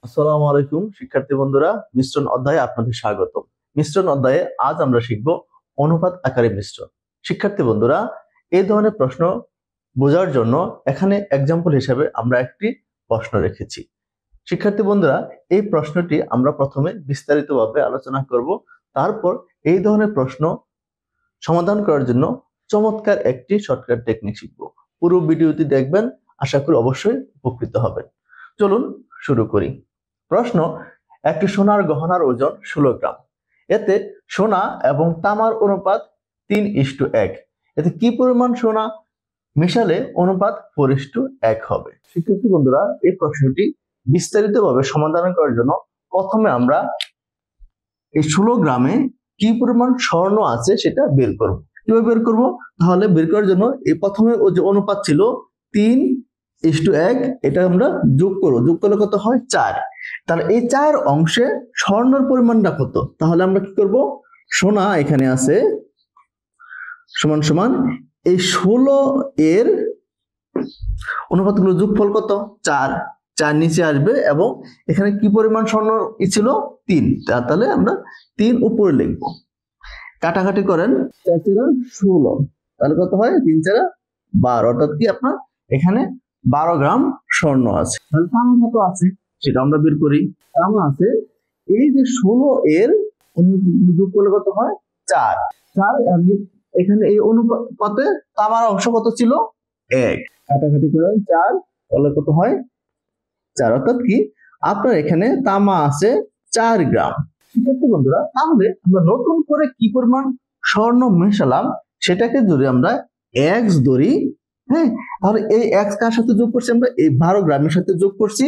আসসালামু আলাইকুম শিক্ষার্থী বন্ধুরা, মিশ্রণ অধ্যায়ে আপনাদের স্বাগত। মিশ্রণ অধ্যায়ে আজ আমরা শিখব অনুপাত আকারে মিশ্রণ। শিক্ষার্থী বন্ধুরা, এই ধরনের প্রশ্ন বোঝার জন্য এখানে এক্সাম্পল হিসেবে আমরা একটি প্রশ্ন রেখেছি। শিক্ষার্থী বন্ধুরা, এই প্রশ্নটি আমরা প্রথমে বিস্তারিতভাবে আলোচনা করব, তারপর এই ধরনের প্রশ্ন সমাধান করার জন্য চমৎকার একটি শর্টকাট টেকনিক শিখব। পুরো ভিডিওটি দেখবেন, আশা করি অবশ্যই উপকৃত হবেন। চলুন শুরু করি। প্রশ্ন: একটি সোনার গহনার ওজন 16 গ্রাম। এতে সোনা এবং তামার অনুপাত 3:1। এতে কি পরিমাণ সোনা মিশালে অনুপাত 4:1 হবে? শিক্ষার্থী বন্ধুরা, এই প্রশ্নটি বিস্তারিতভাবে সমাধান করার জন্য প্রথমে আমরা এই 16 গ্রামে কি পরিমাণ স্বর্ণ আছে সেটা বের করব। কিভাবে বের করব? তাহলে বের করার জন্য এই প্রথমে যে অনুপাত ছিল 3:1, এটা আমরা যোগ করব। যোগ করলে কত হয়? 4। তাহলে এই 4 অংশে স্বর্ণের পরিমাণটা কত? তাহলে আমরা কি করব? সোনা এখানে আছে সমান সমান এই 16 এর অনুপাতগুলো যোগফল কত? 4। 4 নিচে আসবে এবং এখানে কি পরিমাণ স্বর্ণ ছিল? 3। তাহলে আমরা 3 উপরে লিখব। কাটাকাটি করেন, 4 4 16, তাহলে কত হয়? 3 4 12, অর্থাৎ কি আপনার এখানে 12 গ্রাম স্বর্ণ আছে। তাহলে তামা কত আছে সেটা আমরা বের করি। তামা আছে এই যে 16 এর অনুপাতগুলো যোগ করলে কত হয়? 4। 4 এখানে এই অনুপাতে তামার অংশ কত ছিল? 1। কাটাকাটি করেন, 4 তাহলে কত হয়? 4, অর্থাৎ কি আপনার এখানে তামা আছে 4 গ্রাম। শিক্ষার্থী বন্ধুরা, তাহলে আমরা নতুন করে কি পরিমাণ স্বর্ণ মেশালাম সেটাকে যদি আমরা x ধরি, হ্যাঁ, তাহলে এই x কার সাথে যোগ করছি? আমরা এই 12 গ্রামের সাথে যোগ করছি।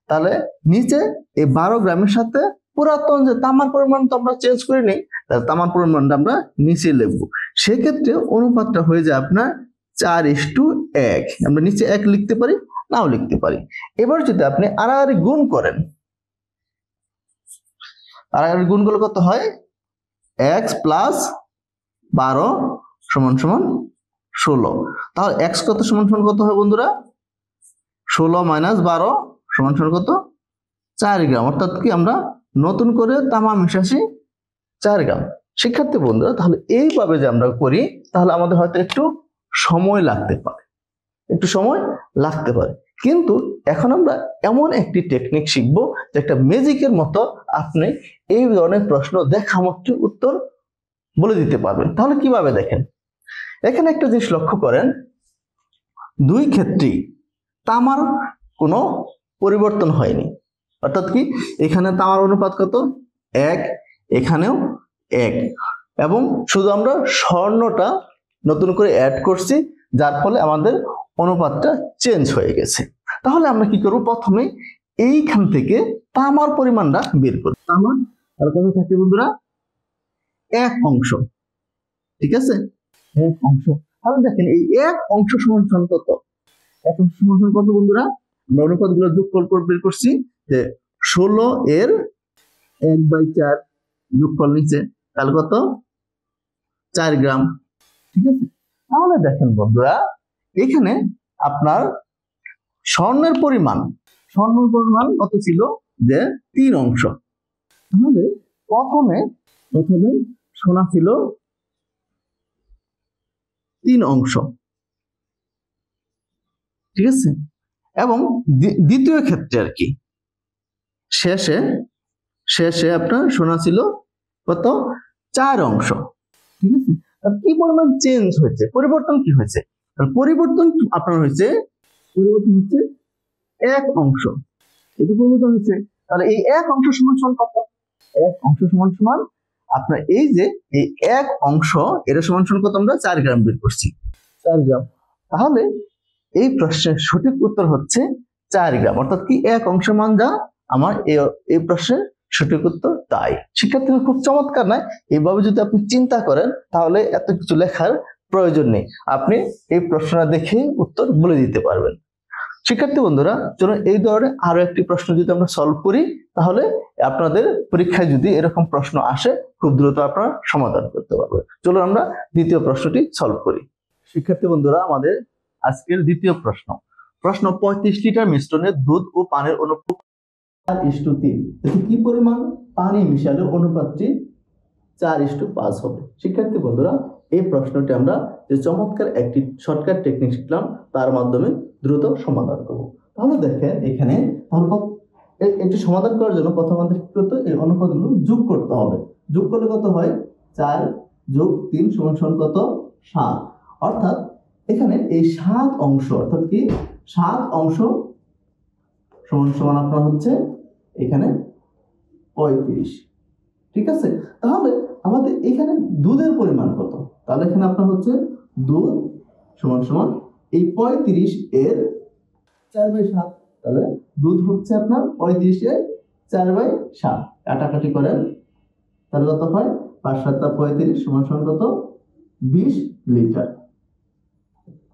তাহলে নিচে এই 12 গ্রামের সাথে পুরাতন যে তামার পরিমাণ তো আমরা চেঞ্জ করে নেই, তাহলে তামার পরিমাণটা আমরা নিচে লিখবো। সেক্ষেত্রে অনুপাতটা হয়ে যায় আপনার 4:1। আমরা নিচে 1 লিখতে পারি, নাও লিখতে পারি। এবার যদি আপনি আড়াআড়ি গুণ করেন, আড়াআড়ি গুণ করলে কত হয়? x প্লাস 12 সমান সমান 16। তাহলে x কত সমান সমান কত হয় বন্ধুরা? 16 মাইনাস 12 সমান সমান কত? 4 গ্রাম। অর্থাৎ কি আমরা নতুন করে তামা মিশাছি 4 গ্রাম। শিক্ষার্থী বন্ধুরা, তাহলে এইভাবে যে আমরা করি তাহলে আমাদের হয়তো একটু সময় লাগতে পারে, কিন্তু এখন আমরা এমন একটি টেকনিক শিখবো যে একটা ম্যাজিকের মতো আপনি এই ধরনের প্রশ্ন দেখা মাত্র উত্তর বলে দিতে পারবেন। তাহলে কিভাবে? দেখেন, এখানে একটা জিনিস লক্ষ্য করেন, দুই ক্ষেত্রেই তামার কোনো পরিবর্তন হয়নি। অর্থাৎ কি এখানে তামার অনুপাত কত? 1, এখানেও 1, এবং শুধু আমরা স্বর্ণটা নতুন করে অ্যাড করছি, যার ফলে আমাদের অনুপাতটা চেঞ্জ হয়ে গেছে। তাহলে আমরা কি করব? প্রথমে এইখান থেকে তামার পরিমাণটা বের করব। তামার আর কত থাকে বন্ধুরা? 1 অংশ, ঠিক আছে? 1 অংশ। তাহলে দেখেন এই 1 অংশ সমান সমান কত? 1 অংশ সমান সমান কত বন্ধুরা? আমরা অনুপাতগুলো যোগফল করে বের করছি যে 16 এর 1/4 যোগফল নিচে, তাহলে কত? 4 গ্রাম, ঠিক আছে? তাহলে দেখেন বন্ধুরা, এখানে আপনার স্বর্ণের পরিমাণ কত ছিল? যে 3 অংশ। তাহলে প্রথমে সোনা ছিল 3 অংশ, ঠিক আছে? এবং দ্বিতীয় ক্ষেত্রে আর কি শেষে আপনার সোনা ছিল কত? 4 অংশ, ঠিক আছে? কি পরিমাণ চেঞ্জ হয়েছে, পরিবর্তন কি হয়েছে? পরিবর্তন আপনার হচ্ছে 1 অংশ। এটা পরিবর্তন হয়েছে। তাহলে এই 1 অংশ সমান সমান কত? 1 অংশ সমান সমান আপনার এই যে এই 1 অংশ, এটা সমান সমান কত? আমরা 4 গ্রাম বের করছি, 4 গ্রাম। তাহলে এই প্রশ্নের সঠিক উত্তর হচ্ছে 4 গ্রাম। অর্থাৎ কি 1 অংশ মান যা, আমার এই প্রশ্নের সঠিক উত্তর তাই। শিক্ষার্থী খুব চমৎকার নয়? এইভাবে যদি আপনি চিন্তা করেন তাহলে এত কিছু লেখার প্রয়োজন নেই, আপনি এই প্রশ্নটা দেখে উত্তর বলে দিতে পারবেন। শিক্ষার্থী বন্ধুরা, চলুন এই ধরনের আরো একটি প্রশ্ন যদি আমরা সলভ করি, তাহলে আপনাদের পরীক্ষায় যদি এরকম প্রশ্ন আসে খুব দ্রুত আপনারা সমাধান করতে পারবেন। চলুন আমরা দ্বিতীয় প্রশ্নটি সলভ করি। শিক্ষার্থী বন্ধুরা, আমাদের আজকের দ্বিতীয় প্রশ্ন 35 লিটার মিশ্রণে দুধ ও পানির অনুপাত 4:3। এতে কি পরিমাণ পানি মিশালে অনুপাতটি 4:5 হবে? শিক্ষার্থী বন্ধুরা, এই প্রশ্নটি আমরা যে চমৎকার একটি শর্টকাট টেকনিক শিখলাম তার মাধ্যমে দ্রুত সমাধান করব। তাহলে দেখেন এখানে এটি সমাধান করার জন্য প্রথম আমাদের কি করতে হবে? এই অনুপাতগুলো যোগ করতে হবে। যোগ করলে কত হয়? 4 + 3 = কত? 7। অর্থাৎ এখানে এই 7 অংশ, অর্থাৎ কি 7 অংশ সমান আপনার হচ্ছে এখানে 35। ঠিক আছে, তাহলে আমাদের এখানে দুধের পরিমাণ কত? তাহলে এখানে আপনার হচ্ছে দুধ সমান এই 35 এর 4/7। তাহলে দুধ হচ্ছে আপনার 35 এর 4/7। কাটাকাটি করেন, তাহলে কত হয়? 5 × 7 = 35 সমান কত? 20 লিটার।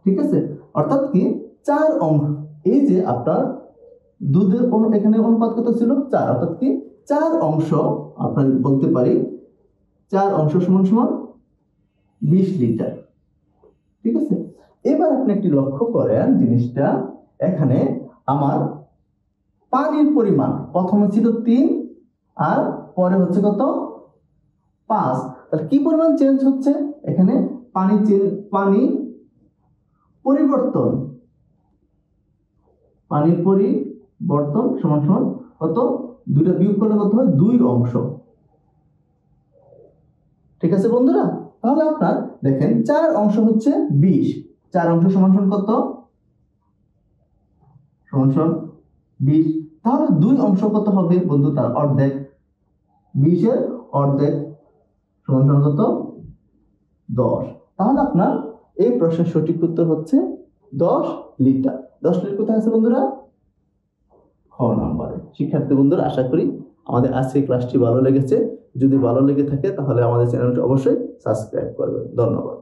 ঠিক আছে, অর্থাৎ কি 4 অংশ, এই যে আপনার দুধের এখানে অনুপাত কত ছিল? 4। অর্থাৎ কি 4 অংশ আপনার বলতে পারি 4 অংশ সমান 20 লিটার। ঠিক আছে, এবার আপনি একটি লক্ষ্য করেন জিনিসটা, এখানে আমার পানির পরিমাণ প্রথমে ছিল 3 আর পরে হচ্ছে কত? 5। তাহলে কি পরিমাণ চেঞ্জ হচ্ছে? এখানে পানি পরিবর্তন, পানির পরিবর্তন সমান কত? দুইটা বিয়োগ করলে কত হয়? 2 অংশ। ঠিক আছে বন্ধুরা, তাহলে আপনার দেখেন 4 অংশ হচ্ছে 20, 4 অংশ সমান কত? সমান 20। তাহলে 2 অংশ কত হবে বন্ধু? তার অর্ধেক। 20 এর অর্ধেক সমান কত? 10। তাহলে আপনার এই প্রশ্নের সঠিক উত্তর হচ্ছে 10 লিটার। 10 লিটার কোথায় আছে বন্ধুরা? খ নম্বরে। শিক্ষার্থী বন্ধুরা, আশা করি আমাদের আজকের ক্লাসটি ভালো লেগেছে। যদি ভালো লেগে থাকে তাহলে আমাদের চ্যানেলটি অবশ্যই সাবস্ক্রাইব করবেন। ধন্যবাদ।